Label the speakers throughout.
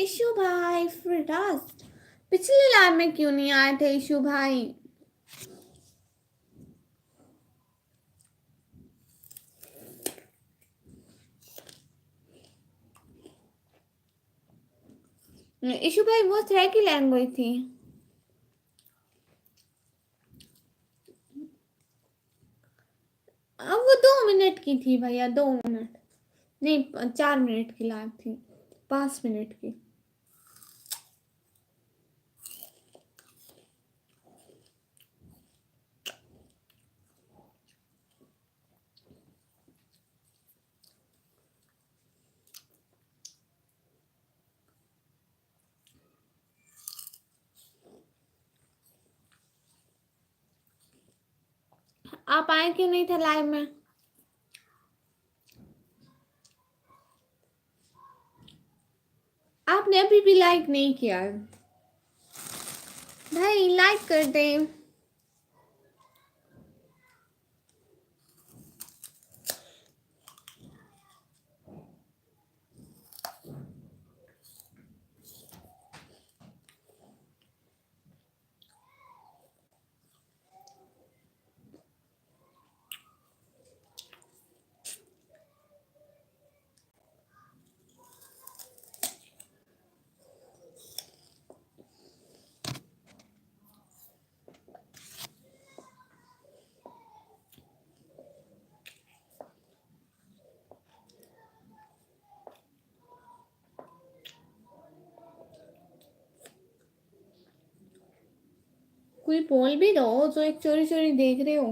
Speaker 1: Issue भाई फिराज, पिछले live में क्यों नहीं आए थे इशू भाई? इशू भाई वो तरह की लैंग्वेज थी। अब वो 2 मिनट की थी भैया, 2 मिनट नहीं 4 मिनट की लाइव थी, 5 मिनट की। आप आए क्यों नहीं थे लाइव में? आपने अभी भी लाइक नहीं किया भाई, लाइक कर दें। कोई बोल भी दो जो एक चोरी चोरी देख रहे हो।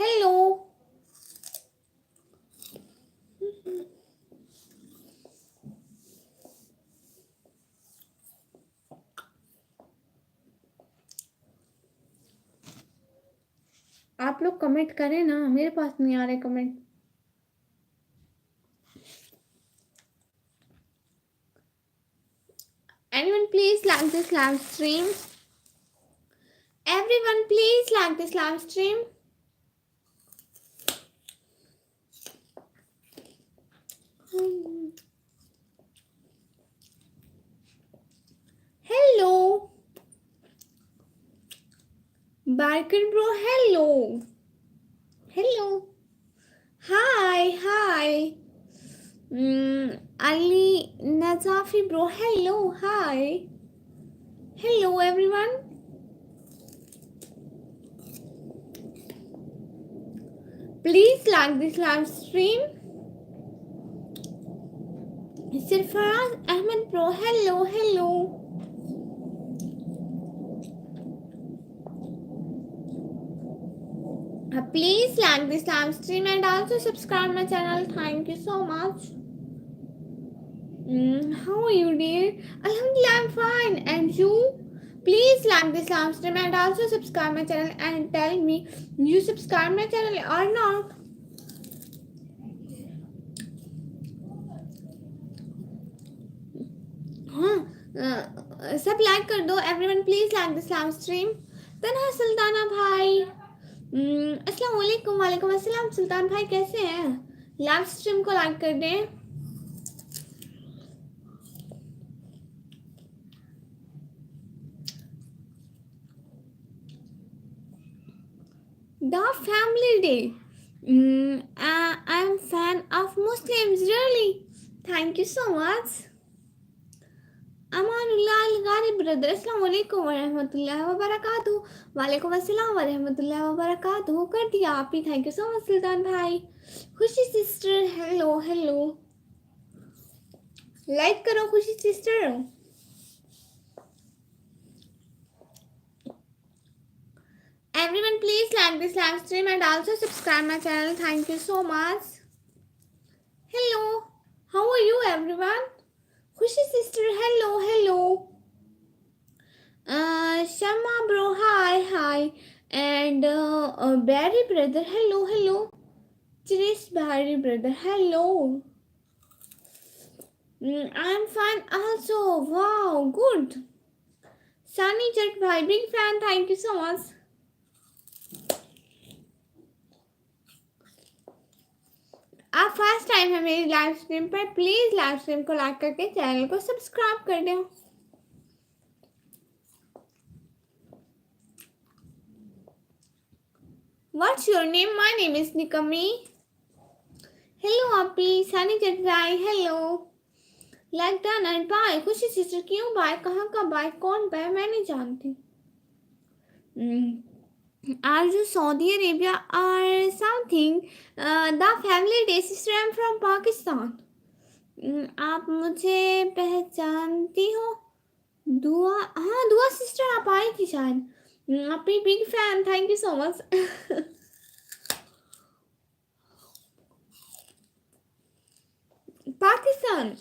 Speaker 1: हेलो, आप लोग कमेंट करें ना, मेरे पास नहीं आ रहे comment. Anyone please like this live stream? Everyone please like this live stream. Hello, Barker bro. Hello, hello. Hi, hi. Ali Nazafi bro. Hello, hi. Hello everyone. Please like this live stream. Sirfaraz Ahmed bro. Hello, hello. Please like this live stream and also subscribe my channel. Thank you so much. How are you, dear? Alhamdulillah, I'm fine. And you? Please like this live stream and also subscribe my channel and tell me you subscribe my channel or not. हाँ, सब like कर दो. Everyone please like this live stream. तन्हा सुल्ताना भाई, अस्सलाम वालेकुम. वालेकुम अस्सलाम. सुल्तान भाई कैसे हैं? लाइव स्ट्रीम को लाइक कर दें. The family day. I am fan of Muslims. Really, thank you so much. Amanullah Algari brother, अस्सलाम वालेकुम वरहमतुल्लाहि वबरकातुहू. वालेकुम अस्सलाम वरहमतुल्लाहि वबरकातुहू. कर दिया आप ही. थैंक यू सो मच सुल्तान भाई. खुशी सिस्टर, हेलो हेलो. लाइक करो खुशी sister. Everyone please like this live stream and also subscribe my channel. Thank you so much. Hello, how are you everyone? Khushi sister, hello hello. Sharma bro, hi, and Barry brother, hello. Chris Barry brother, hello. I'm fine also. Wow, good. Sunny Chat bhai, big fan. Thank you so much. आप first time है मेरी live stream पर, please live stream को like करके channel को subscribe कर दें. What's your name? My name is Nikami. Hello Api, Sunny Chat bhai, hello. Like done and bye. Khushi sister क्यों बाय, कहाँ का बाय, कौन बाय, मैं नहीं जानती. Are you Saudi Arabia or something? The family day sister, I'm from Pakistan. आप मुझे पहचानती हो? दुआ, हाँ दुआ सिस्टर आप आई थी शायद. आपकी big fan, thank you so much. Pakistan.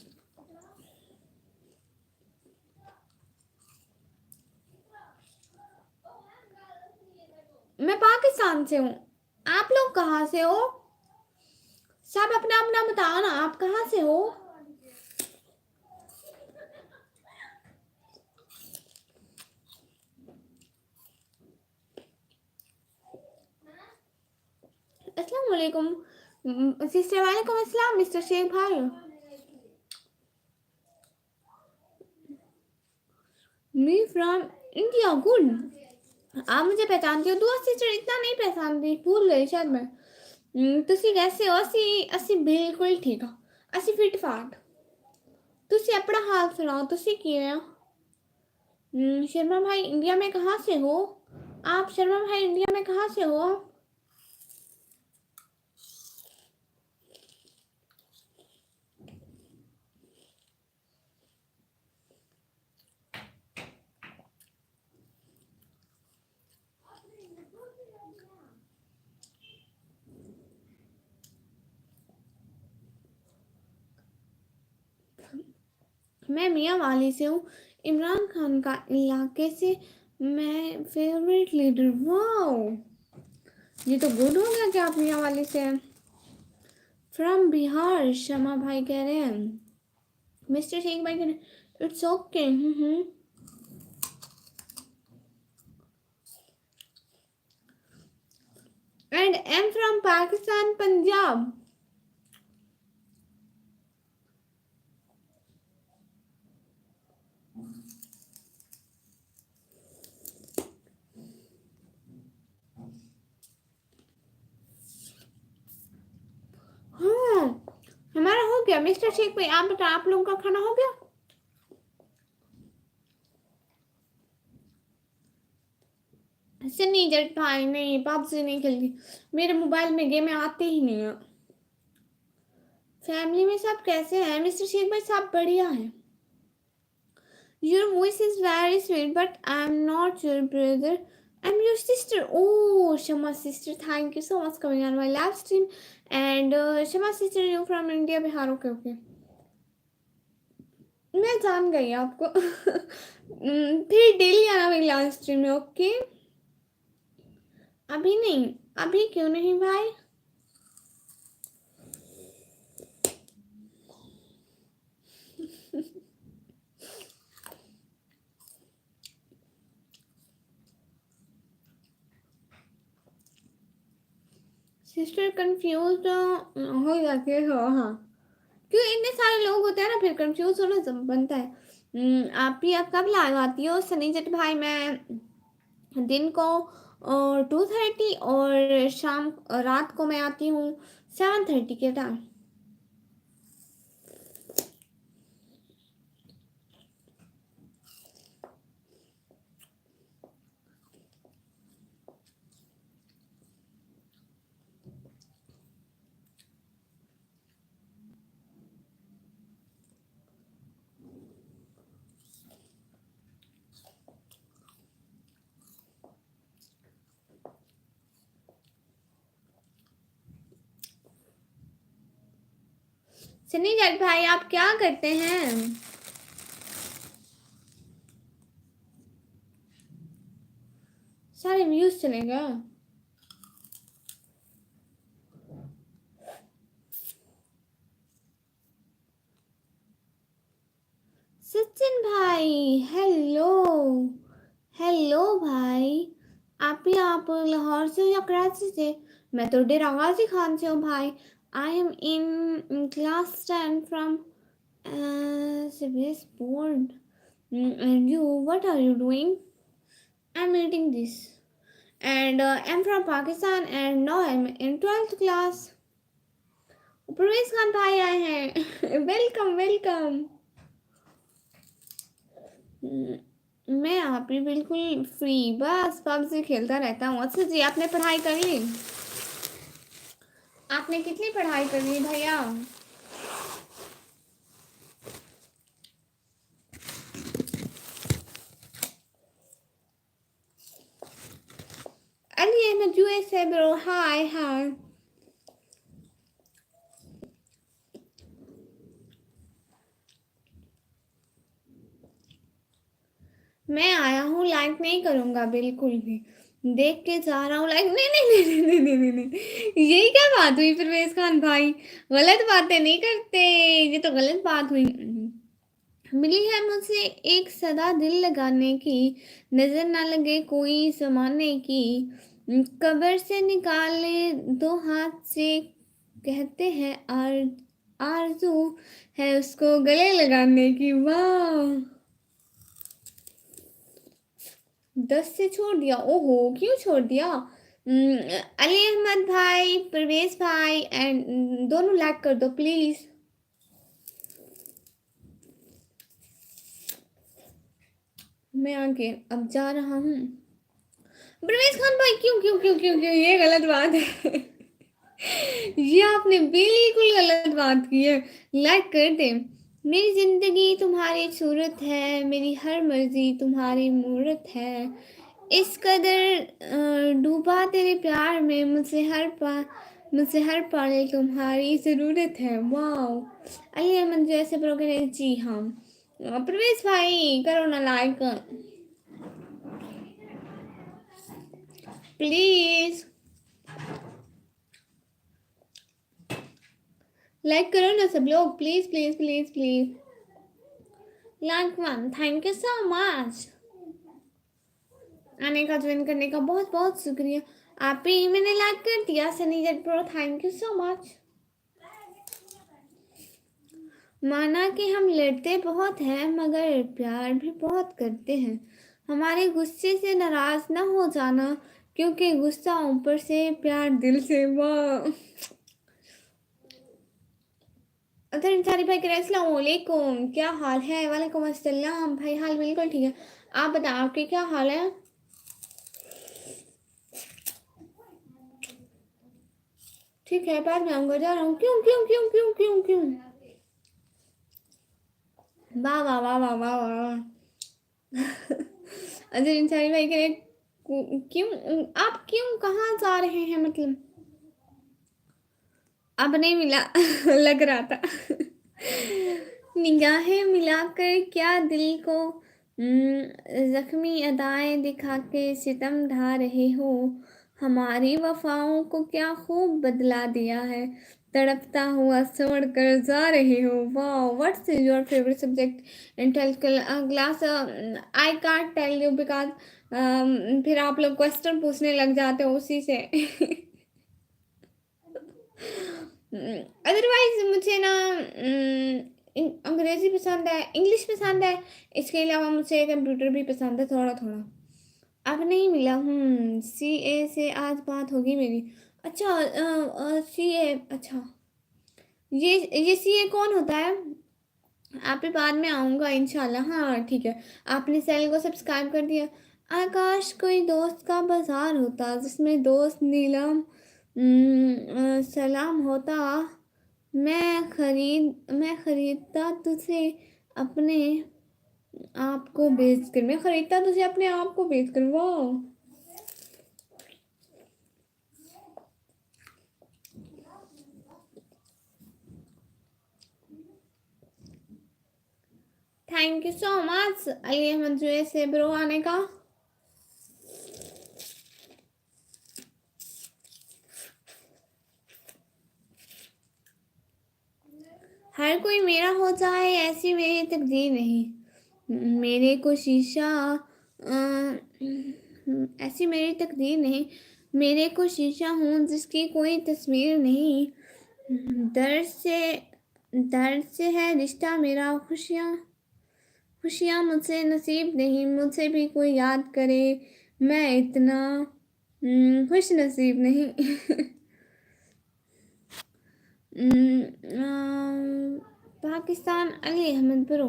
Speaker 1: मैं पाकिस्तान से हूँ. आप लोग कहाँ से हो? सब अपना अपना बताओ ना, आप कहाँ से हो? अस्सलाम वालेकुम सिस्टर. वालेकुम अस्सलाम मिस्टर शेख भाई. Me from India. गुड. आप मुझे पहचानती हो? दुआ सिस्टर इतना नहीं पहचानती, भूल गई शायद मैं. ਤੁਸੀਂ कैसे हो? ਅਸੀਂ बिल्कुल ठीक ਆ. ਅਸੀਂ ਫਿਟ ਫਾਟ. ਤੁਸੀਂ अपना हाल सुनाओ, ਤੁਸੀਂ किए हो? शर्मा भाई इंडिया में कहाँ से हो आप? शर्मा भाई इंडिया में कहाँ से हो? मैं मियाँ वाली से हूँ, इमरान खान का इलाके से. मैं फेवरेट लीडर. वाओ, ये तो गुड हो गया कि आप मियाँ वाली से हैं. फ्रॉम बिहार शमा भाई कह रहे हैं. मिस्टर शेख भाई कह रहे हैं it's okay. And am from Pakistan, Punjab. हाँ, हमारा हो गया. मिस्टर शेख भाई आप बताओ, आप लोगों का खाना हो गया? सन्नी जट भाई नहीं, पबजी नहीं खेलती. मेरे मोबाइल में गेम आते ही नहीं है. फैमिली में सब कैसे हैं? मिस्टर शेख भाई सब बढ़िया है. Your voice is very sweet, but I'm not your brother. I'm your sister. Oh, Shama sister, thank you so much coming on my live stream. And Shama sister, you from India, Bihar. Okay, okay. मैं जान गई आपको. फिर daily आना मेरी live stream में. Okay, अभी नहीं. अभी क्यों नहीं भाई? सिस्टर कंफ्यूज हो जाती है. हाँ, क्यों इतने सारे लोग होते हैं ना, फिर कंफ्यूज होना बनता है. आप ही आप कब लाइव आती हो सनी जट भाई? मैं दिन को 2:30 और शाम रात को मैं आती हूँ 7:30 के टाइम. सनी जट भाई आप क्या करते हैं? सारे व्यूज चले गए। सचिन भाई हेलो, हेलो भाई। आप लाहौर से हो या कराची से? मैं तो डेरा गाजी खान से हूँ भाई। I M in class 10 from CBS board. And you, what are you doing? I'm eating this. And I'm from Pakistan and now I'm in 12th class. Parvez Khan भाई आए हैं। Welcome welcome. मैं आप ही बिल्कुल फ्री, बस पबजी खेलता रहता हूँ। अच्छा जी, आपने पढ़ाई कर ली? आपने कितनी पढ़ाई कर ली भैया? Ali Ahmad USA bro, hi हाय। मैं आया हूँ, लाइक नहीं करूँगा बिल्कुल भी। देख के जा रहा हूँ लाइक, नहीं नहीं नहीं नहीं नहीं नहीं नहीं, यही क्या बात हुई परवेज खान भाई? गलत बातें नहीं करते, ये तो गलत बात हुई। मिली है मुझसे एक सदा दिल लगाने की, नजर ना लगे कोई जमाने की, कब्र से निकाले दो हाथ से, कहते हैं आरज़ू है उसको गले लगाने की। वाह, 10 से छोड़ दिया? ओहो, क्यों छोड़ दिया? अली अहमद भाई, परवेज भाई एंड दोनों लाइक कर दो प्लीज। मैं आगे अब जा रहा हूँ। परवेज खान भाई क्यों क्यों क्यों क्यों क्यों, ये गलत बात है। ये आपने बिल्कुल गलत बात की है। लाइक कर दे। मेरी जिंदगी तुम्हारी सूरत है, मेरी हर मर्जी तुम्हारी मूरत है, इस कदर डूबा तेरे प्यार में, मुझसे हर पल तुम्हारी ज़रूरत है। वाओ, अली अहमद जैसे प्रोग्राम, जी हाँ। प्रवेश भाई करो ना लाइक प्लीज, लाइक करो ना सब लोग please please please please. Like one, thank you so much. आने का, ज्वाइन करने का बहुत बहुत शुक्रिया। आप ही मैंने लाइक कर दिया Sunny jet pro, thank you so much. माना कि हम लड़ते बहुत हैं मगर प्यार भी बहुत करते हैं, हमारे गुस्से से नाराज ना हो जाना, क्योंकि गुस्सा ऊपर से प्यार दिल से। वाह, अदर इंसारी भाई करें, अस्सलाम वालेकुम, क्या हाल है? वालेकुम अस्सलाम भाई, हाल बिल्कुल ठीक है। आप बताओ आपके क्या हाल है? ठीक है, बाद में आऊँगा, जा रहा हूँ। क्यों क्यों क्यों क्यों क्यों क्यों? वाह वाह वाह वाह वाह वाह। अजर इंसानी भाई कह रहे क्यों, आप क्यों कहाँ जा रहे हैं मतलब? अब नहीं मिला। लग रहा था। निगाहें मिलाकर क्या दिल को जख्मी अदाएं दिखा के सितम ढा रहे हो, हमारी वफाओं को क्या खूब बदला दिया है, तड़पता हुआ छोड़ कर जा रहे हो। वाह, what's your favourite subject in 12th class? I can't tell you because फिर आप लोग क्वेश्चन पूछने लग जाते हो उसी से। अदरवाइज मुझे ना अंग्रेज़ी पसंद है, इंग्लिश पसंद है, इसके अलावा मुझे कंप्यूटर भी पसंद है थोड़ा थोड़ा। अब नहीं मिला। CA से आज बात होगी मेरी। अच्छा, CA, अच्छा, ये CA कौन होता है? आप ही बाद में आऊँगा इंशाल्लाह। हाँ ठीक है, आपने चैनल को सब्सक्राइब कर दिया। आकाश कोई दोस्त का बाजार होता जिसमें दोस्त नीलम सलाम होता, मैं खरीदता तुझे अपने आप को बेच कर, मैं खरीदता तुझे अपने आप को बेच कर। वाह, thank you so much Ali Ahmed से ब्रो आने का। हर कोई मेरा हो जाए ऐसी मेरी तकदीर नहीं। मेरे को शीशा ऐसी मेरी तकदीर नहीं। मेरे को शीशा हूँ जिसकी कोई तस्वीर नहीं। दर्द से दर्द से है रिश्ता मेरा। खुशियाँ खुशियाँ मुझसे नसीब नहीं। मुझे भी कोई याद करे, मैं इतना खुश नसीब नहीं। पाकिस्तान अली अहमद ब्रो।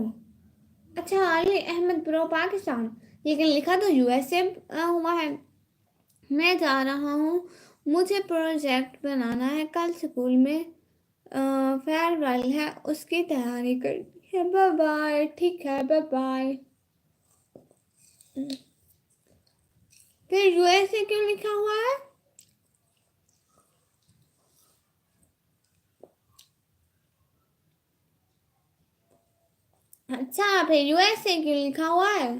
Speaker 1: अच्छा, अली अहमद ब्रो पाकिस्तान, लेकिन लिखा तो यूएसए हुआ है। मैं जा रहा हूँ, मुझे प्रोजेक्ट बनाना है। कल स्कूल में फेयरवेल है, उसकी तैयारी करनी है। Bye bye. ठीक है, बाय बाय। फिर यूएसए क्यों लिखा हुआ है? अच्छा, फिर यूएसए क्यों लिखा हुआ है?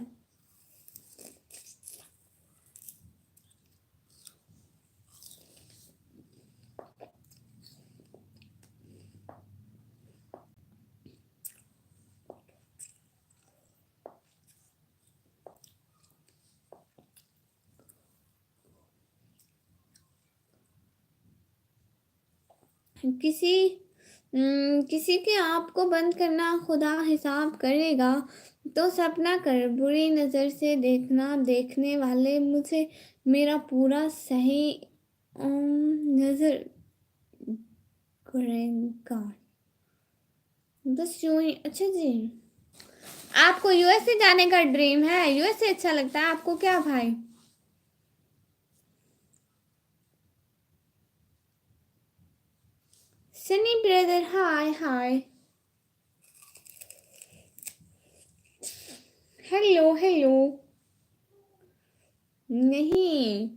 Speaker 1: किसी किसी के आप को बंद करना खुदा हिसाब करेगा। तो सपना कर बुरी नज़र से देखना, देखने वाले मुझे मेरा पूरा सही नज़र करेगा। बस यूं ही। अच्छा जी, आपको यूएसए जाने का ड्रीम है? यूएसए अच्छा लगता है आपको क्या भाई? Sunny brother, hi hi. Hello hello. नहीं,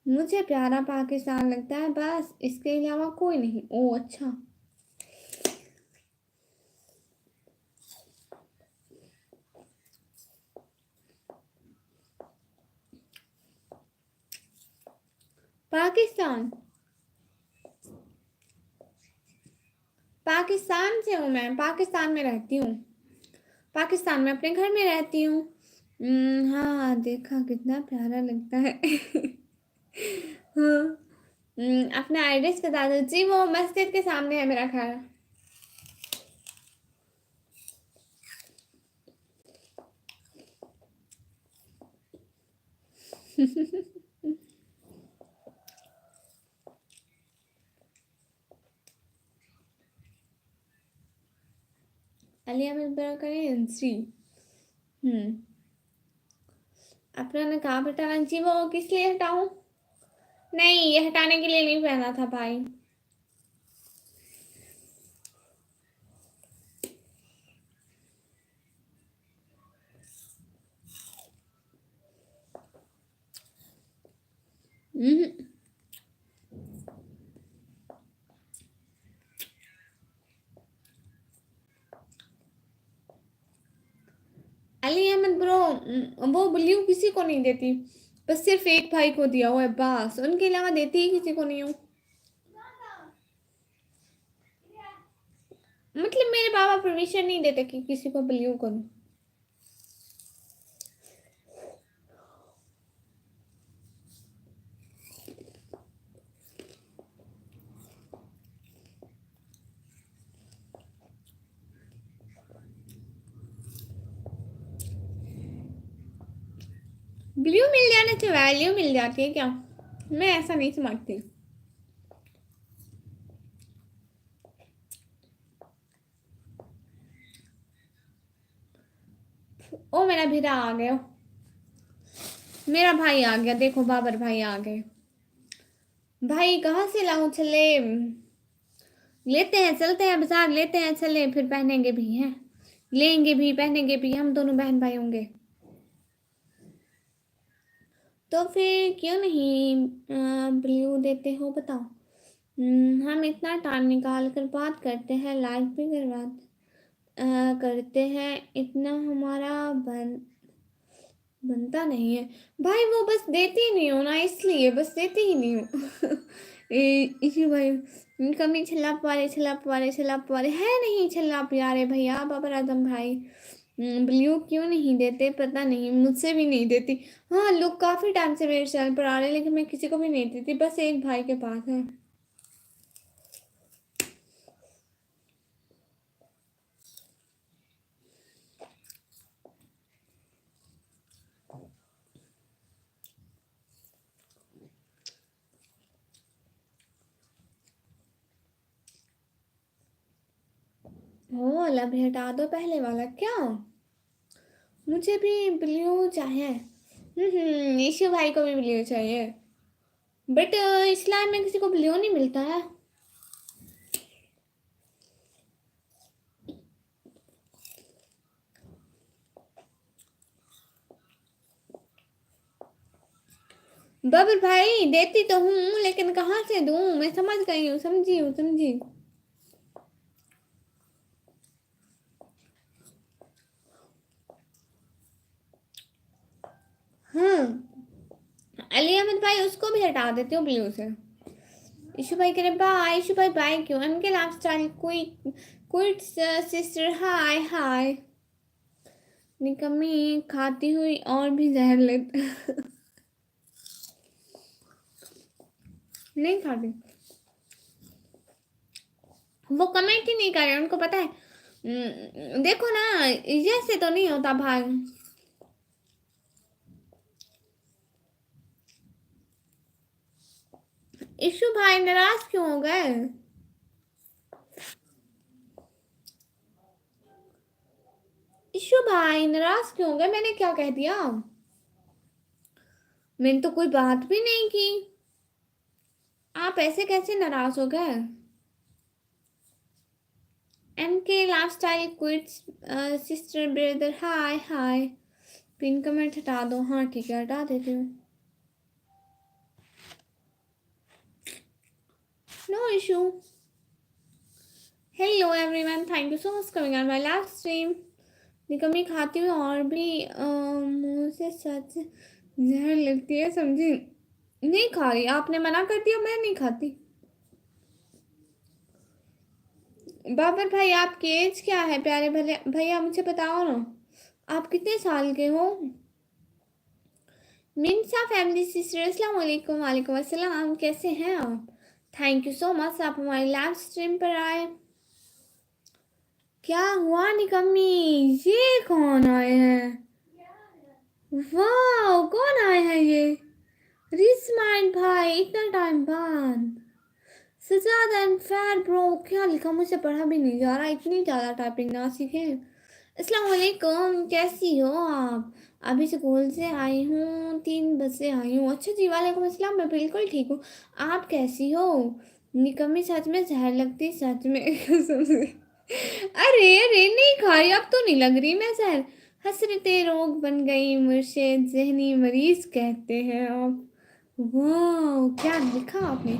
Speaker 1: मुझे प्यारा पाकिस्तान लगता है बस, इसके अलावा कोई नहीं। ओ अच्छा। पाकिस्तान पाकिस्तान से हूँ मैं, पाकिस्तान में रहती हूँ। पाकिस्तान में अपने घर में रहती हूँ। हाँ, देखा कितना प्यारा लगता है। हाँ। अपना एड्रेस बता दो जी। वो मस्जिद के सामने है मेरा घर। अलिया में बड़ा करें जी। हम्म अपना नकाब हटाना जी, वो किस लिए हटाऊं? नहीं, ये हटाने के लिए नहीं पहना था भाई। हम्म, अली अहमद ब्रो, वो ब्लू किसी को नहीं देती। बस सिर्फ एक भाई को दिया हुआ है बस, उनके अलावा देती ही किसी को नहीं हूँ। मतलब मेरे पापा परमिशन नहीं देते कि किसी को ब्लू करूँ। ब्लू मिल जाने से वैल्यू मिल जाती है क्या? मैं ऐसा नहीं समझती। ओ मेरा भीरा आ गया। मेरा भाई आ गया, देखो बाबर भाई आ गए। भाई कहाँ से लाऊं चले? लेते हैं, चलते हैं बाजार, लेते हैं चले, फिर पहनेंगे भी हैं। लेंगे भी पहनेंगे भी, हम दोनों बहन भाई होंगे। तो फिर क्यों नहीं ब्लू देते हो बताओ। हम इतना टाइम निकाल कर बात करते हैं, लाइक भी करते हैं, इतना हमारा बन बनता नहीं है भाई, वो बस देती नहीं हो ना, इसलिए बस देती ही नहीं हो। इसी भाई कमी छल्ला पारे है नहीं, छल्ला प्यारे भैया बाबर आजम भाई। ब्लू क्यों नहीं देते पता नहीं, मुझसे भी नहीं देती। हाँ, लोग काफी टाइम से मेरे चैनल पर आ रहे हैं, लेकिन मैं किसी को भी नहीं देती, बस एक भाई के पास है। ओ वाला भी हटा दो, पहले वाला क्या? मुझे भी ब्लू चाहिए। ईशु भाई को भी ब्लू चाहिए, बट इस्लाम में किसी को ब्लू नहीं मिलता है। बबर भाई देती तो हूँ, लेकिन कहाँ से दूँ, मैं समझ गई हूँ, समझी। हाँ, अली अहमद भाई उसको भी हटा देती हूँ ब्लू से। ईशु भाई कह रहे बाय, ईशु भाई बाय क्यों? इनके life style quit sister hi hi. निकम्मी खाती हुई और भी जहर लेते। नहीं खाती, वो कमेंट ही नहीं कर रहे, उनको पता है। देखो ना, जैसे तो नहीं होता भाई। ईशु भाई नाराज क्यों हो गए? ईशु भाई नाराज क्यों हो गए? मैंने क्या कह दिया? मैंने तो कोई बात भी नहीं की, आप ऐसे कैसे नाराज हो गए? MK life style quits sister brother hi hi. Pin comment हटा दो, हाँ ठीक है हटा देती हूँ। No issue. Hello everyone, thank you so much coming on my live stream. निकम्मी खाती हूँ और भी मुंह से सच जहर लगती है, समझी? नहीं खा रही, आपने मना कर दिया, मैं नहीं खाती। बाबर भाई आपकी एज क्या है प्यारे भले भैया, मुझे बताओ ना, आप कितने साल के हो? मिनसा फैमिली सिस्टर अस्सलाम वालेकुम। वालेकुम अस्सलाम, कैसे हैं आप? थैंक यू सो मच, आप हमारी लाइव स्ट्रीम पर आए। क्या हुआ निकम्मी, ये कौन आए हैं? वाह, कौन आए हैं ये? रिस्माइल भाई, इतना टाइम बाद। सजाद एंड फैर ब्रो, क्या लिखा मुझे पढ़ा भी नहीं जा रहा, इतनी ज़्यादा टाइपिंग ना सीखे। अस्सलाम वालेकुम, कैसी हो आप? अभी स्कूल से आई हूँ, 3 बजे आई हूँ। अच्छा जी, वालेकुम अस्सलाम, मैं बिल्कुल ठीक हूँ। आप कैसी हो? निकम्मी सच में जहर लगती, सच में। कसम से। अरे अरे नहीं खा रही, अब तो नहीं लग रही मैं जहर। हसरते रोग बन गई मुर्शिद, जहनी मरीज कहते हैं आप। वाह, क्या लिखा आपने?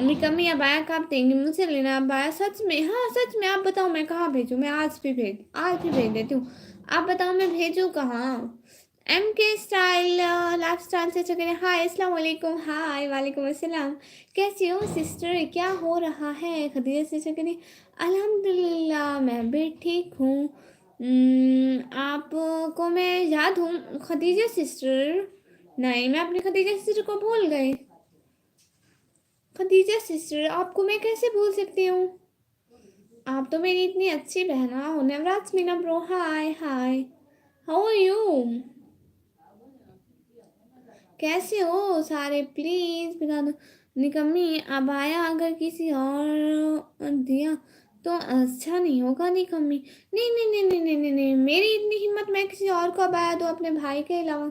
Speaker 1: निकम्मी अबाया कब देंगी? मुझे लेना अबाया, सच में? हाँ सच में, आप बताओ मैं कहाँ भेजूँ? मैं आज भी भेज देती हूँ। आप बताओ मैं भेजूँ कहाँ? एम के स्टाइल लाइफ स्टाइल से चुके हाय अस्सलाम वालेकुम। हाय वालेकुम अस्सलाम, कैसी हो सिस्टर, क्या हो रहा है? खदीजा से चुके अल्हम्दुलिल्लाह मैं भी ठीक हूँ। आपको मैं याद हूँ खदीजा सिस्टर? नहीं, मैं अपनी खदीजा सिस्टर को भूल गई। खदीजा सिस्टर आपको मैं कैसे भूल सकती हूँ? आप तो मेरी इतनी अच्छी बहना हो। Navraj Meena bro hi hi, how are you? कैसे हो सारे, प्लीज बता दो। निकम्मी अबाया अगर किसी और दिया तो अच्छा नहीं होगा निकम्मी। नहीं नहीं नहीं नहीं नहीं नहीं नहीं, मेरी इतनी हिम्मत, मैं किसी और को अबाया दूँ अपने भाई के अलावा?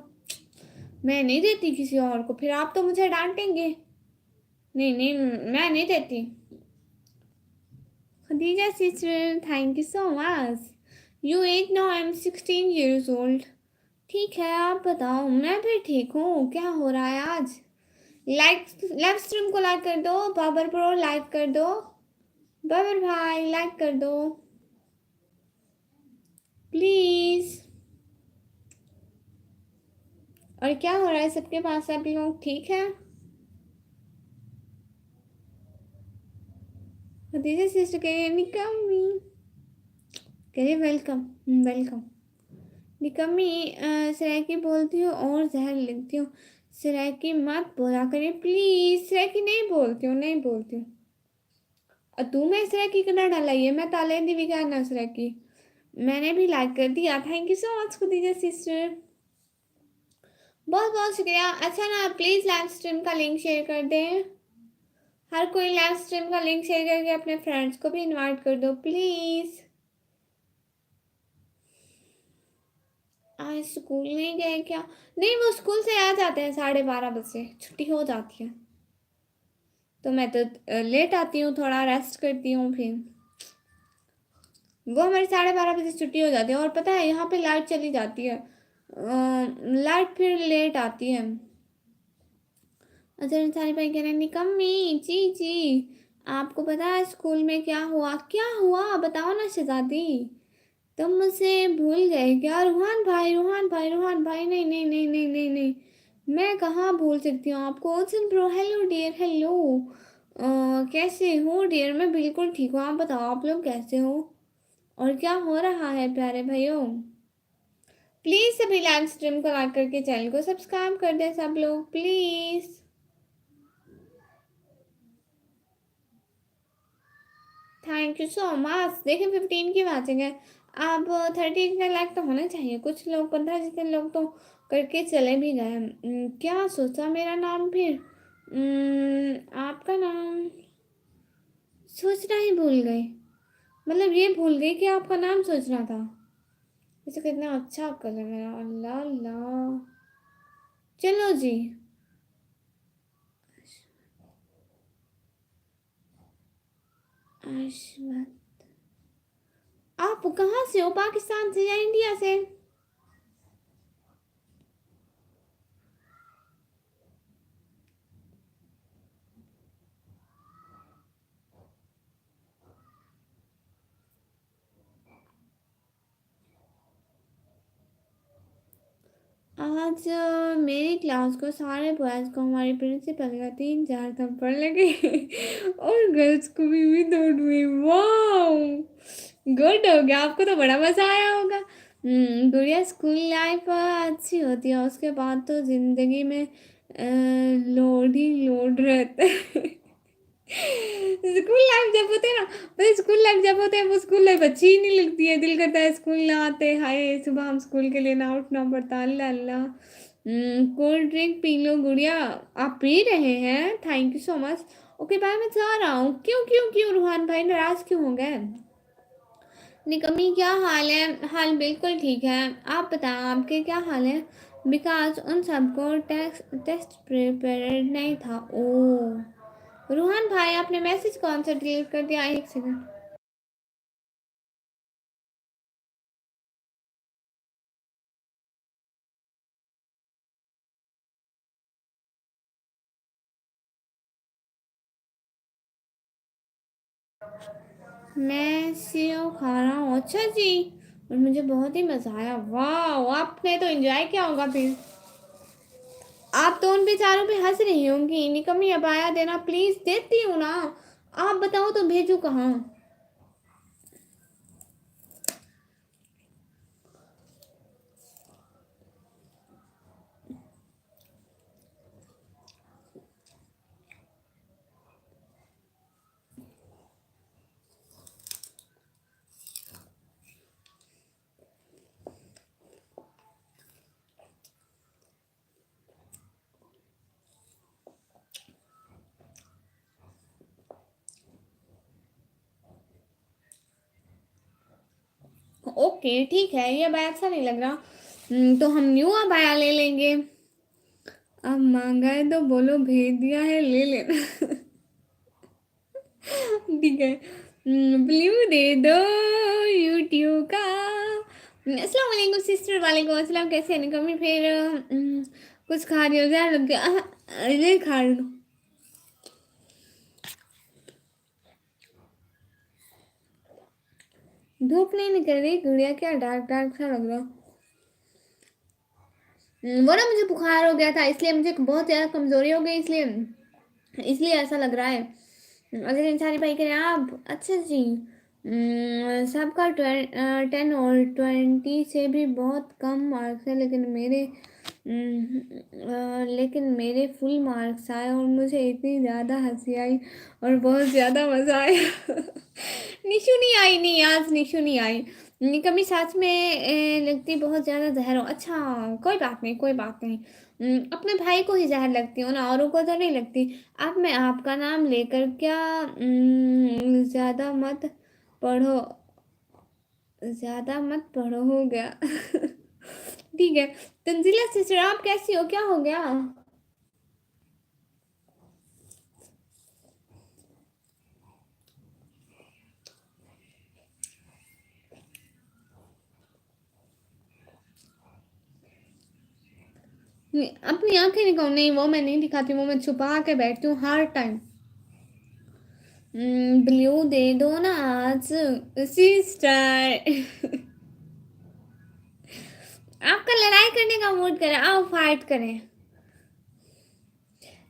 Speaker 1: मैं नहीं देती किसी और को, फिर आप तो मुझे डांटेंगे। नहीं नहीं, मैं नहीं देती। Khadija sister thank you so much. You 8 now, I am 16 years old। ठीक है, आप बताओ, मैं भी ठीक हूँ। क्या हो रहा है आज? लाइक, लाइव स्ट्रीम को लाइक कर दो, बाबर प्रो लाइक कर दो, बाबर भाई लाइक कर दो प्लीज। और क्या हो रहा है सबके पास? सब लोग ठीक है? खदीजा सिस्टर कह रही है निकम्मी, कह रही वेलकम। वेलकम निकम्मी। सराकी बोलती हूँ और जहर लिखती हूँ। सराकी मत बोला करिए प्लीज। सराकी नहीं बोलती हूँ, नहीं बोलती हूँ। और तू मैं सराकी करना डाला, ये मैं ताले दी भी करना सराकी। मैंने भी लाइक कर दिया, thank you so much Khadija sister, बहुत बहुत शुक्रिया। अच्छा ना, प्लीज लाइव स्ट्रीम का लिंक शेयर कर दें। हर कोई लाइव स्ट्रीम का लिंक शेयर करके अपने फ्रेंड्स को भी इनवाइट कर दो प्लीज। आज स्कूल नहीं गए क्या? नहीं, वो स्कूल से आ जाते हैं 12:30 बजे, छुट्टी हो जाती है। तो मैं तो लेट आती हूँ, थोड़ा रेस्ट करती हूँ, फिर वो हमारी 12:30 बजे छुट्टी हो जाती है। और पता है यहाँ पे लाइट चली जाती है, लाइट फिर लेट आती है। अजहर अंसारी भाई कह रहे हैं निकम्मी जी जी, आपको पता है स्कूल में क्या हुआ? क्या हुआ बताओ ना शहजादी, तुम मुझसे भूल गए क्या? रूहान भाई, रूहान भाई, रूहान भाई, नहीं नहीं नहीं नहीं नहीं नहीं, मैं कहाँ भूल सकती हूँ आपको। ओसन ब्रो, हेलो डियर, हेलो। कैसे हो डियर? मैं बिल्कुल ठीक हूँ, आप बताओ आप लोग कैसे हो और क्या हो रहा है प्यारे भाइयों? प्लीज़ सभी लाइव स्ट्रीम को लाइक करके चैनल को सब्सक्राइब कर दें सब लोग please. Thank you so much. देखिए 15 की बातें हैं, अब 30 का लाइक तो होना चाहिए। कुछ लोग 15 जितने लोग तो करके चले भी गए। क्या सोचा मेरा नाम फिर? आपका नाम सोचना ही भूल गए, मतलब ये भूल गई कि आपका नाम सोचना था। वैसे कितना अच्छा कलर है मेरा, अल्लाह अल्लाह। चलो जी, अशमत। आप कहाँ से हो, पाकिस्तान से या इंडिया से? आज मेरी क्लास को सारे बॉयज़ को हमारी प्रिंसिपल का 3-4 थप्पड़ लगे और गर्ल्स को भी दौड़ हुई। वाह, गुड हो गया, आपको तो बड़ा मजा आया होगा। गुड़िया स्कूल लाइफ अच्छी होती है, उसके बाद तो जिंदगी में लोड ही लोड रहता है। स्कूल लाइफ जब होते हैं ना, मतलब स्कूल लाइफ जब होते हैं वो स्कूल लाइफ अच्छी ही नहीं लगती है। दिल करता है स्कूल ना आते, हाय सुबह हम स्कूल के लिए ना उठना पड़ता। अल्लाह अल्लाह। कोल्ड ड्रिंक पी लो गुड़िया, आप पी रहे हैं, thank you so much. Okay bye, मैं जा रहा हूँ। क्यों क्यों क्यों रूहान भाई नाराज क्यों हो गए? निकम्मी क्या हाल है? हाल बिल्कुल ठीक है, आप बताओ आपके क्या हाल है? बिकॉज उन सबको टेस्ट प्रिपेयर नहीं था। ओ रूहान भाई, आपने मैसेज कौन सा डिलीट कर दिया? एक सेकंड। मैं सेव खा रहा हूँ, अच्छा जी, और मुझे बहुत ही मज़ा आया। वाह, आपने तो एंजॉय किया होगा फिर। आप तो उन बेचारों पे हंस रही होंगी। निकम्मी अब आया देना प्लीज़। देती हूँ ना, आप बताओ तो भेजू कहाँ? ओके ठीक है, ये बाय अच्छा नहीं लग रहा। तो हम न्यू अबाया ले लेंगे। अब मांगा है तो बोलो भेज दिया है, ले लेना। ठीक है, ब्लू दे दो यूट्यूब का। अस्सलाम वालेकुम सिस्टर, वालेकुम अस्सलाम, कैसे हैं निकम्मी? फिर कुछ खा रही हो? ज़्यादा लग गया, नहीं खा रही हूँ। धूप नहीं निकल रही गुड़िया, क्या डार्क डार्क सा लग रहा। वो ना मुझे बुखार हो गया था, इसलिए मुझे बहुत ज़्यादा कमज़ोरी हो गई, इसलिए इसलिए ऐसा लग रहा है। अगर इंसानी भाई कह रहे हैं आप, अच्छा जी। सबका 10 और 20 से भी बहुत कम मार्क्स है, लेकिन मेरे फुल मार्क्स आए और मुझे इतनी ज़्यादा हंसी आई और बहुत ज़्यादा मज़ा आया। निशु नहीं आई, नहीं आज निशु नहीं आई। कभी सच में लगती बहुत ज़्यादा जहर हो। अच्छा, कोई बात नहीं, कोई बात नहीं। अपने भाई को ही जहर लगती हो ना, औरों को तो नहीं लगती। अब मैं आपका नाम लेकर क्या ज़्यादा मत पढ़ो, ज़्यादा मत पढ़ो, हो गया। ठीक है। तंजीला सिस्टर, आप कैसी हो, क्या हो गया? अपनी आंखें दिखाओ। नहीं, वो मैं नहीं दिखाती, वो मैं छुपा के बैठती हूँ हर टाइम। ब्लू दे दो ना आज सिस्टर। आपका लड़ाई करने का मूड करे, आओ फाइट करें।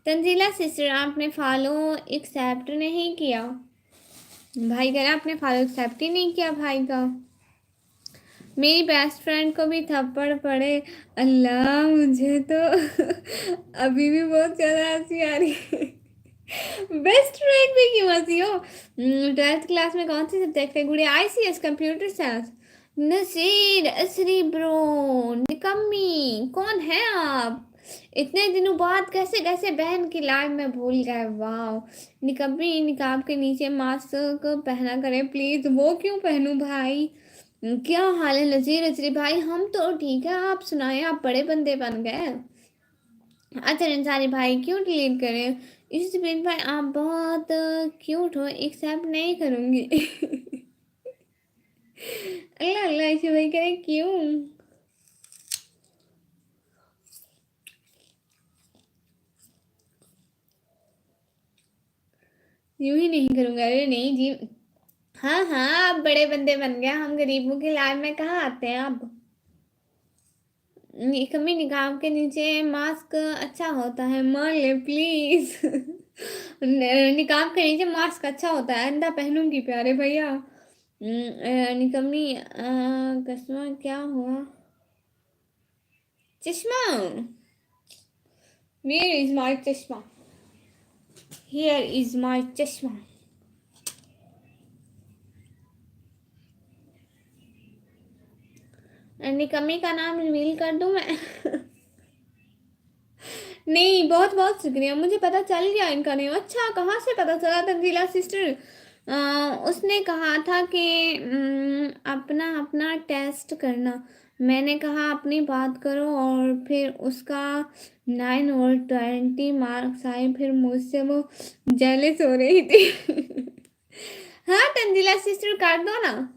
Speaker 1: तंजीला सिस्टर, आपने फॉलो एक्सेप्ट नहीं किया। भाई कह रहा आपने फॉलो एक्सेप्ट ही नहीं किया भाई का। मेरी बेस्ट फ्रेंड को भी थप्पड़ पड़े। अल्लाह, मुझे तो अभी भी बहुत ज़्यादा हंसी आ रही है। बेस्ट फ्रेंड भी क्यों हंसी हो? 12th क्लास में कौन सी सब्जेक्ट है गुड़िया? ICS, computer science. Nasir Asri bro, निकम्मी कौन है आप? इतने दिनों बाद कैसे कैसे बहन की लाइफ में भूल गए, वाह। निकम्मी, निकाब के नीचे मास्क पहना करे प्लीज। वो क्यों पहनूं भाई? क्या हाल है नजीर अजरी भाई? हम तो ठीक है, आप सुनाए, आप बड़े बंदे बन गए। अच्छा अंसारी भाई, क्यों डिलीट करें? इस भाई आप बहुत क्यूट हो, एक्सेप्ट नहीं करूंगी। अल्लाह अल्लाह, इसे भाई करे क्यों? यूं ही नहीं करूंगा, अरे नहीं जी। हाँ हाँ, आप बड़े बंदे बन गए, हम गरीबों की लाइफ में कहाँ आते हैं अब? कमी निकाब के नीचे मास्क अच्छा होता है, मान ले प्लीज। निकाब के नीचे मास्क अच्छा होता है, अंधा पहनूंगी प्यारे भैया। निकम्मी, कसमा क्या हुआ? चश्मा, वेयर इज माय चश्मा? हियर इज माय चश्मा। निकम्मी का नाम रिवील कर दूं मैं? नहीं, बहुत बहुत शुक्रिया, मुझे पता चल गया इनका नेम। अच्छा, कहाँ से पता चला तंजीला सिस्टर? उसने कहा था कि अपना अपना टेस्ट करना। मैंने कहा अपनी बात करो, और फिर उसका 9 और 20 मार्क्स आए, फिर मुझसे वो जेलस हो रही थी। हाँ तंजीला सिस्टर, कर दो ना।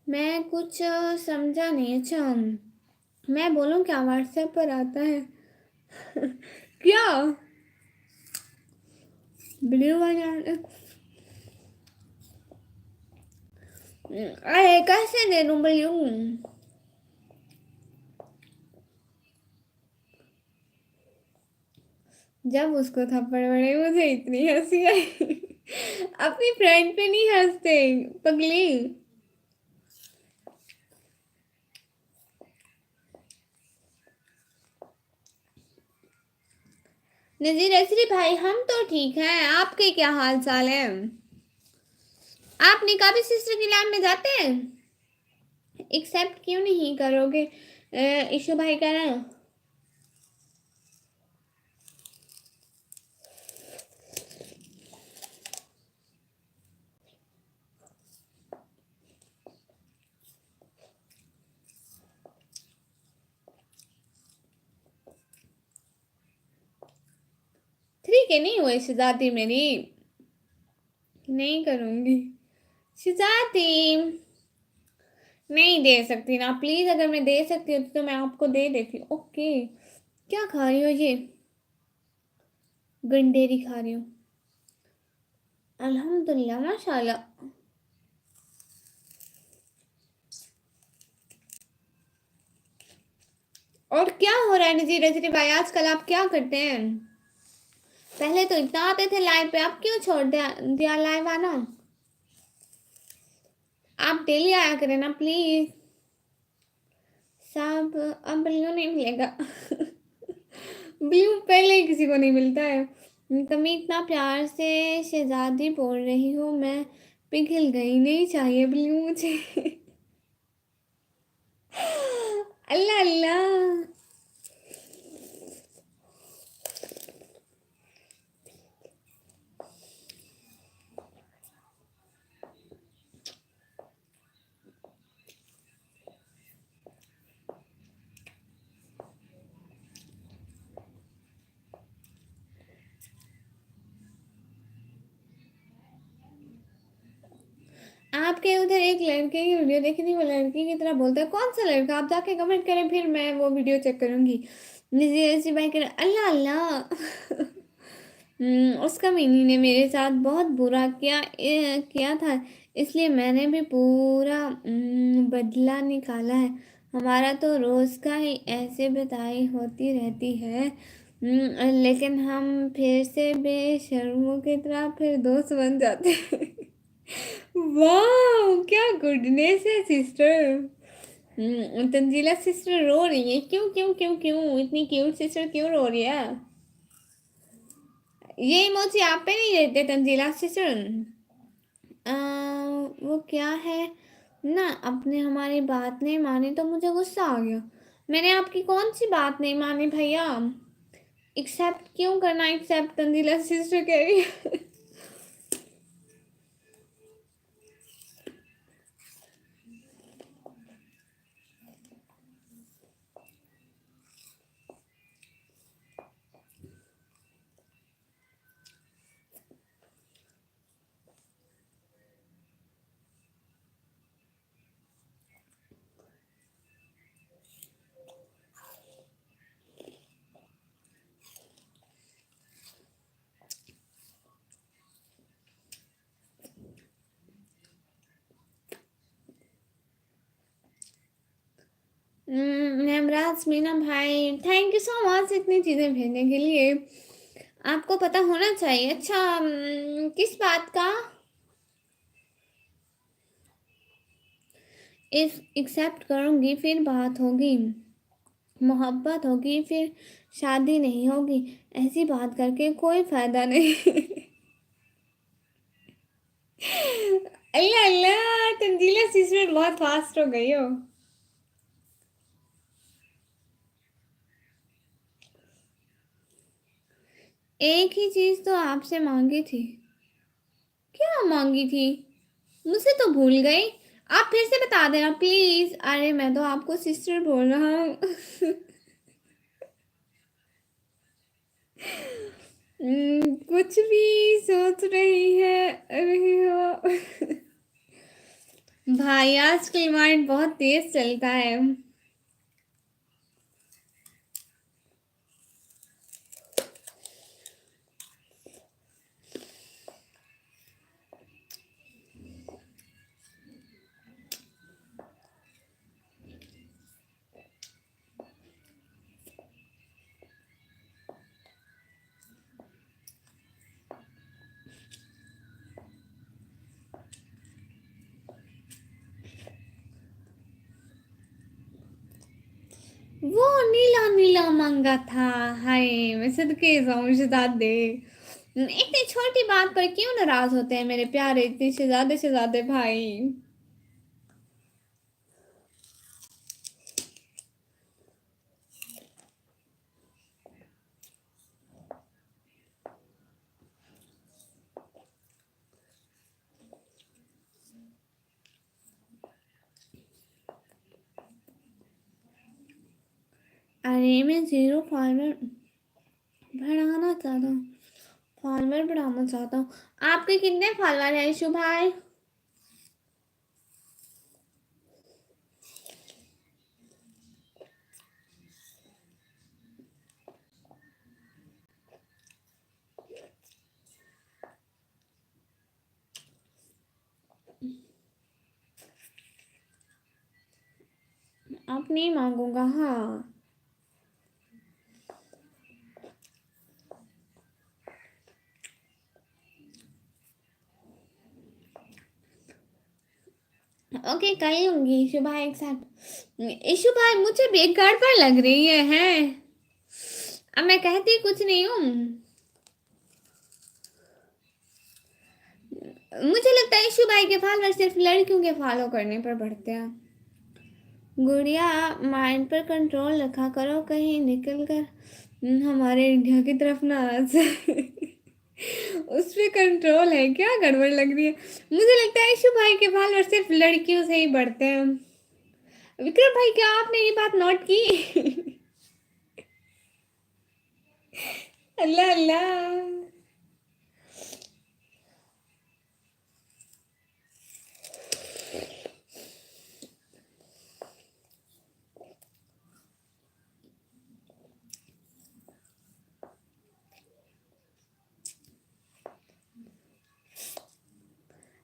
Speaker 1: मैं कुछ समझा नहीं। अच्छा, मैं बोलूँ क्या? व्हाट्सएप पर आता है। क्या? ब्लू वाला? अरे कैसे दे दूं ब्लू? जब उसको थप्पड़ पड़े मुझे इतनी हंसी आई। अपनी फ्रेंड पे नहीं हंसते पगली। नजीर असरी भाई, हम तो ठीक हैं, आपके क्या हाल चाल है? आप निकाबी सिस्टर की लैब में जाते हैं? एक्सेप्ट क्यों नहीं करोगे? ईशु भाई कह रहे हैं। ठीक है, नहीं हुई शिजाती मेरी, नहीं करूंगी शिजाती। नहीं दे सकती ना प्लीज, अगर मैं दे सकती होती तो मैं आपको दे देती। ओके, क्या खा रही हो ये? गंडेरी खा रही हूँ। अल्हम्दुलिल्लाह माशाल्लाह। और क्या हो रहा है नजीर रजरी भाई, आजकल आप क्या करते हैं? पहले तो इतना आते थे लाइव पे, अब क्यों छोड़ दिया लाइव आना? आप डेली आया करें ना प्लीज। सब अब ब्लू नहीं मिलेगा। ब्लू पहले ही किसी को नहीं मिलता है। तुम इतना प्यार से शहजादी बोल रही हो, मैं पिघल गई, नहीं चाहिए ब्लू मुझे। अल्लाह अल्लाह। आपके उधर एक लड़के की वीडियो देखी थी, वो लड़की की तरह बोलता है, कौन सा लड़का? आप जाके कमेंट करें, फिर मैं वो वीडियो चेक करूंगी। ऐसी भाई करे अल्लाह अल्लाह। उसका मिनी ने मेरे साथ बहुत बुरा किया था, इसलिए मैंने भी पूरा बदला निकाला है। हमारा तो रोज का ही ऐसे बताई होती रहती है। लेकिन हम फिर से बेशर्मों की तरह फिर दोस्त बन जाते हैं। वाह क्या गुडनेस है सिस्टर। तंजीला सिस्टर रो रही है, क्यों क्यों क्यों क्यों? इतनी क्यूट सिस्टर क्यों रो रही है? ये इमोजी आप पे नहीं देते तंजीला सिस्टर। वो क्या है ना, आपने हमारी बात नहीं मानी तो मुझे गुस्सा आ गया। मैंने आपकी कौन सी बात नहीं मानी भैया? एक्सेप्ट क्यों करना, एक्सेप्ट तंजीला सिस्टर कह रही है। हेमराज मीना भाई, थैंक यू सो मच इतनी चीज़ें भेजने के लिए। आपको पता होना चाहिए। अच्छा किस बात का? इफ एक्सेप्ट करूँगी फिर बात होगी, मोहब्बत होगी, फिर शादी नहीं होगी। ऐसी बात करके कोई फायदा नहीं। अल्लाह अल्लाह, तंजीला सिस्टर बहुत फास्ट हो गई हो। एक ही चीज तो आपसे मांगी थी। क्या मांगी थी? मुझसे तो भूल गई। आप फिर से बता देना प्लीज। अरे मैं तो आपको सिस्टर बोल रहा हूँ। कुछ भी सोच रही हो। भाई आजकल माइंड बहुत तेज चलता है। वो नीला नीला मांगा था। हाय मैं सदके जाऊं शहजादे। इतनी छोटी बात पर क्यों नाराज होते हैं मेरे प्यारे, इतने शहजादे शहजादे भाई। अरे मैं जीरो फॉलोअर बढ़ाना चाहता हूँ, फॉलोअर बढ़ाना चाहता हूँ। आपके कितने फॉलोअर हैं इशू भाई? आप नहीं मांगूंगा। हाँ ओके, कर लूंगी ईशु भाई एक साथ। ईशु भाई मुझे भी एक गड़बड़ लग रही है हैं? अब मैं कहती कुछ नहीं हूँ। मुझे लगता है ईशु भाई के फॉलोअर सिर्फ लड़कियों के फॉलो करने पर बढ़ते हैं। गुड़िया, माइंड पर कंट्रोल रखा करो, कहीं निकल कर हमारे इंडिया की तरफ ना आ जाए। उस पे कंट्रोल है क्या? गड़बड़ लग रही है। मुझे लगता है ईशु भाई के फॉलोअर सिर्फ लड़कियों से ही बढ़ते हैं। विक्रम भाई, क्या आपने ये बात नोट की? अल्लाह अल्लाह।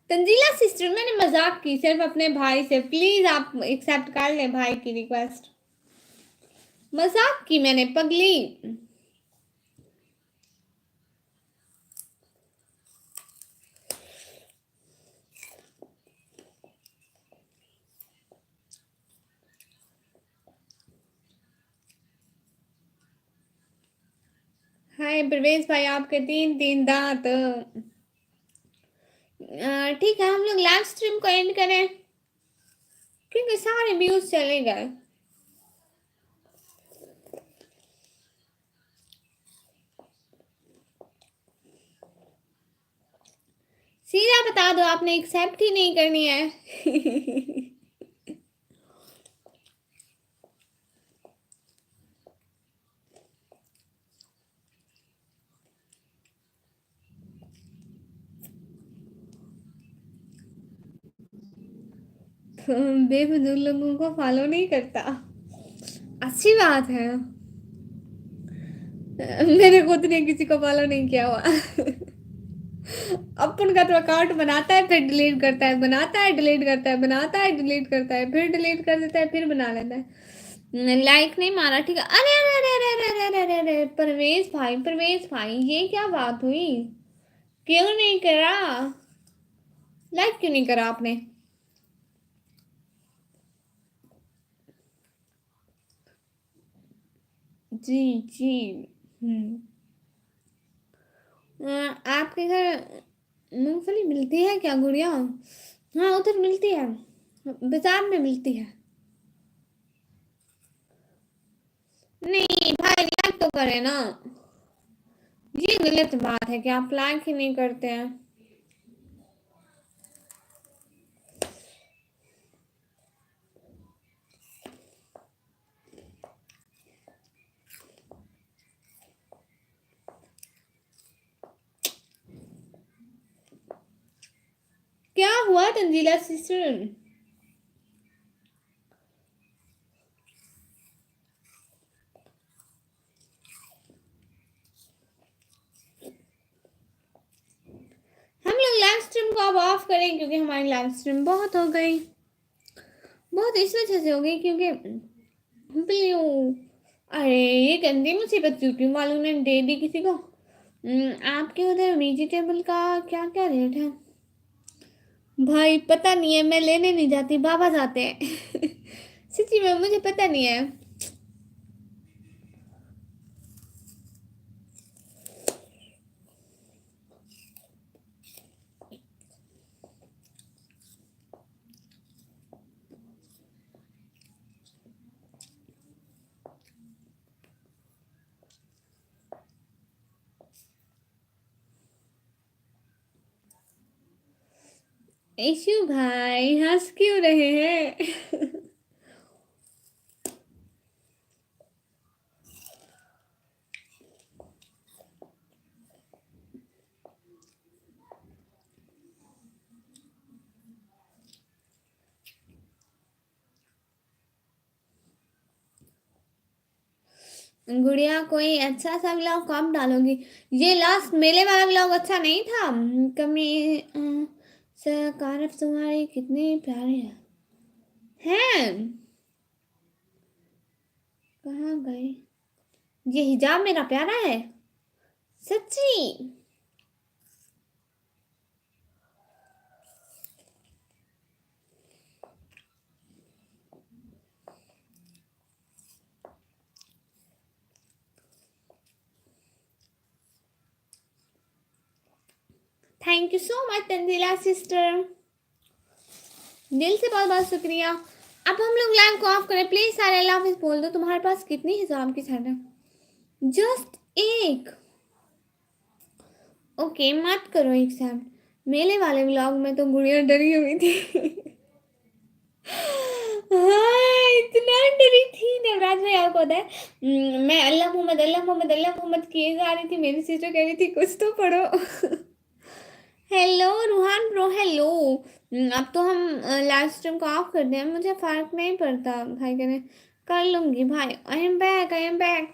Speaker 1: तंजीला सिस्टर, मैंने मजाक की सिर्फ अपने भाई से। प्लीज आप एक्सेप्ट कर लें भाई की रिक्वेस्ट। मजाक की मैंने, पगली। हाय प्रवेश भाई, आपके 3 दांत। ठीक है, हम लोग लाइव स्ट्रीम को एंड करें क्योंकि सारे व्यूज चले गए। सीधा बता दो, आपने एक्सेप्ट ही नहीं करनी है। बेफिजूल लोगों को फॉलो नहीं करता। अच्छी बात है। मैंने खुद ने किसी को फॉलो नहीं किया हुआ। अपन का तो अकाउंट बनाता है, फिर डिलीट करता है, बनाता है डिलीट करता है, बनाता है डिलीट करता है, फिर डिलीट कर देता है, फिर बना लेता है। लाइक नहीं मारा, ठीक है। अरे अरे अरे अरे अरे अरे अरे अरे परवेश भाई, परवेश भाई, ये क्या बात हुई? क्यों नहीं करा? लाइक क्यों नहीं करा आपने? जी जी। हम्म। आपके घर मूंगफली मिलती है क्या गुड़िया? हाँ, उधर मिलती है, बाजार में मिलती है। नहीं भाई, लाइक तो करे ना। ये गलत बात है कि आप लाइक ही नहीं करते हैं। क्या हुआ तंजीला सिस्टर? हम लोग लाइव स्ट्रीम को अब ऑफ करें क्योंकि हमारी लाइव स्ट्रीम बहुत हो गई। बहुत इस वजह से हो गई क्योंकि ब्लू, अरे ये गंदी मुसीबत क्यों मालूम ने दे दी किसी को। आपके उधर वेजिटेबल का क्या क्या रेट है? भाई पता नहीं है, मैं लेने नहीं जाती, बाबा जाते हैं। सच्ची में मुझे पता नहीं है। इशू भाई हंस क्यों रहे हैं? गुड़िया, कोई अच्छा सा व्लॉग कब डालोगी? ये लास्ट मेले वाला व्लॉग अच्छा नहीं था? कमी कारब तुम्हारे कितने प्यारे हैं। कहाँ गए? ये हिजाब मेरा प्यारा है सच्ची। Thank you so much Tanzila sister, दिल से बहुत बहुत शुक्रिया। अब हम लोग लाइव को ऑफ करें प्लीज। सारे अल्लाह हाफिज बोल दो। तुम्हारे पास कितनी हिजाब की सेट है? जस्ट एक। ओके मत करो एक्सेप्ट। मेले वाले व्लॉग में तो गुड़िया डरी हुई थी। हाँ इतना डरी थी। नवराज भाई आपको पता है मैं अल्लाह मोहम्मद अल्लाह मोहम्मद अल्लाह मोहम्मद किए जा रही थी। मेरी सिस्टर कह रही थी कुछ तो पढ़ो। Hello Ruhan bro hello. अब तो हम लाइव स्ट्रीम को ऑफ कर दें। मुझे फर्क नहीं पड़ता भाई कह रहे कर लूंगी भाई। I am back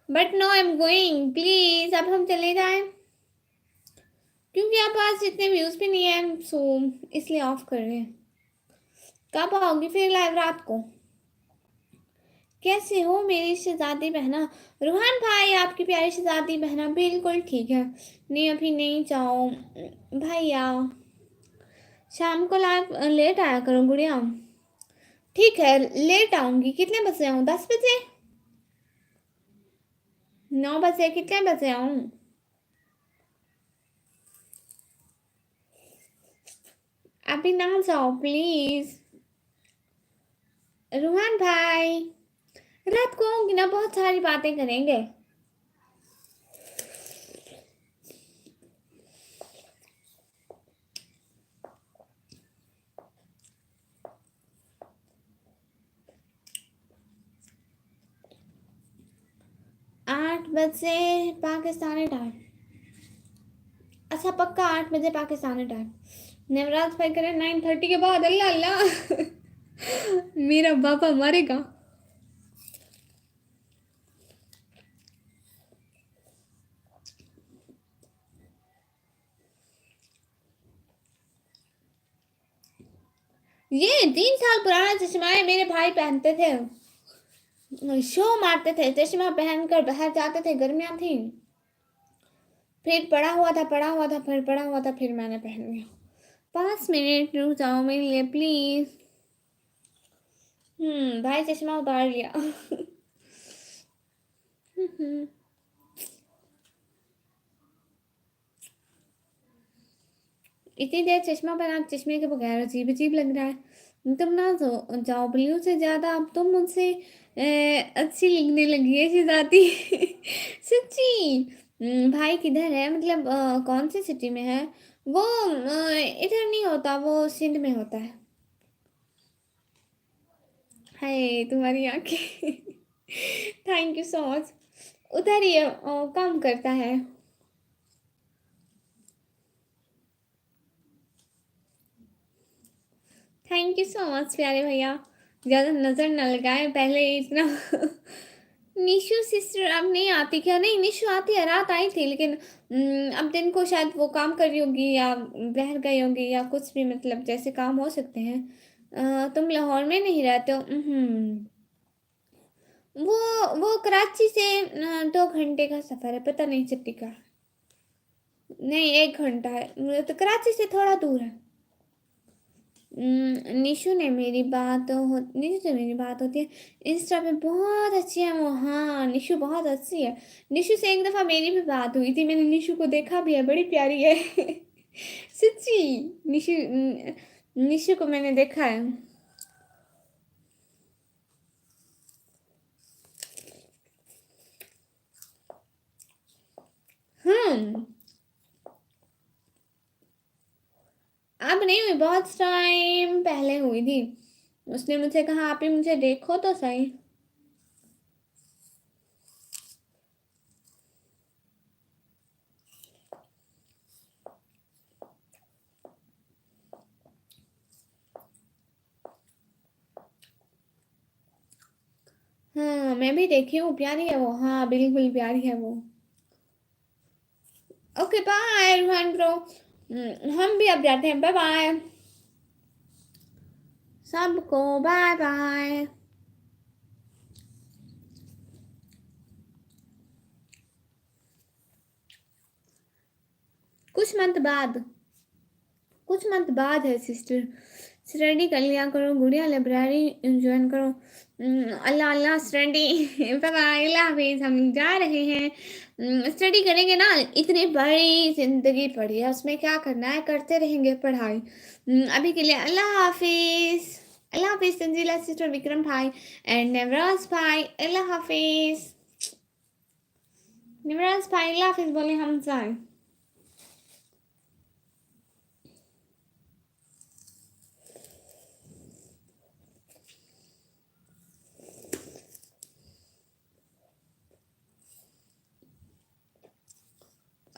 Speaker 1: but no I am going please. अब हम चले जाएं क्योंकि आप पास इतने व्यूज भी नहीं है सो इसलिए ऑफ कर रहे हैं। कब आओगी फिर लाइव रात को? कैसे हो मेरी शहजादी बहना? रूहान भाई आपकी प्यारी शहजादी बहना बिल्कुल ठीक है। नहीं अभी नहीं जाओ भैया। शाम को लाइव लेट आया करो गुड़िया। ठीक है लेट आऊंगी। कितने बजे आऊँ? 10 बजे? 9 बजे? कितने बजे आऊँ? अभी ना जाओ प्लीज। रूहान भाई रात को आऊंगी ना बहुत सारी बातें करेंगे। आठ बजे पाकिस्तानी टाइम। अच्छा पक्का 8 बजे पाकिस्तानी टाइम। नवराज भाई करें 9:30 के बाद। अल्लाह अल्लाह। मेरा बाबा मरेगा। ये 3 साल पुराना चश्मा है। मेरे भाई पहनते थे शो मारते थे चश्मा पहनकर बाहर जाते थे। गर्मियां थी फिर पड़ा हुआ था फिर पड़ा हुआ था फिर मैंने पहन लिया। 5 मिनट रुक जाओ मेरे लिए प्लीज। भाई चश्मा उतार लिया। इतनी देर चश्मा पहना चश्मे के बगैर अजीब अजीब लग रहा है। तुम ना जाओ ब्लू से ज्यादा अब तुम मुझसे अच्छी लगने लगी है शहजादी। सच्ची। भाई किधर है मतलब कौन सी सिटी में है वो? इधर नहीं होता वो सिंध में होता है। हाय तुम्हारी आंखें। Thank you so much. उधर ही काम करता है। थैंक यू सो मच प्यारे भैया। ज़्यादा नज़र ना लगाए पहले इतना। निशु सिस्टर अब नहीं आती क्या? नहीं निशु आती है रात आई थी लेकिन अब दिन को शायद वो काम कर रही होगी या बाहर गई होगी या कुछ भी मतलब जैसे काम हो सकते हैं। तुम लाहौर में नहीं रहते हो? वो कराची से 2 घंटे का सफ़र है। पता नहीं सिटी का। नहीं 1 घंटा है तो कराची से थोड़ा दूर है। निशु से मेरी बात होती है इंस्टा पे। बहुत अच्छी है वो। हाँ निशु बहुत अच्छी है। निशु से एक दफ़ा मेरी भी बात हुई थी। मैंने निशु को देखा भी है बड़ी प्यारी है। सच्ची। निशु को मैंने देखा है। हम्म अब नहीं हुई बहुत टाइम पहले हुई थी। उसने मुझसे कहा आप ही मुझे देखो तो सही। हाँ मैं भी देखी हूँ प्यारी है वो। हाँ बिल्कुल प्यारी है वो। Okay bye Rohan bro. हम भी अब जाते हैं, बाय बाय सबको, बाय बाय। कुछ मंथ बाद है सिस्टर, स्टडी कर लिया करो, गुड़िया लाइब्रेरी ज्वाइन करो। अल्लाह अल्लाह स्टडी बाय बाय, अल्लाह हाफिज। हम जा रहे हैं, स्टडी करेंगे ना, इतनी बड़ी जिंदगी पड़ी है, उसमें क्या करना है, करते रहेंगे पढ़ाई। अभी के लिए अल्लाह हाफिज। अल्लाह हाफिज तंजीला सिस्टर, विक्रम भाई एंड नवराज भाई, अल्लाह हाफिज। नवराज भाई अल्लाह हाफिज बोले हम जाए।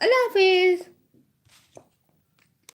Speaker 1: अल्लाह हाफिज।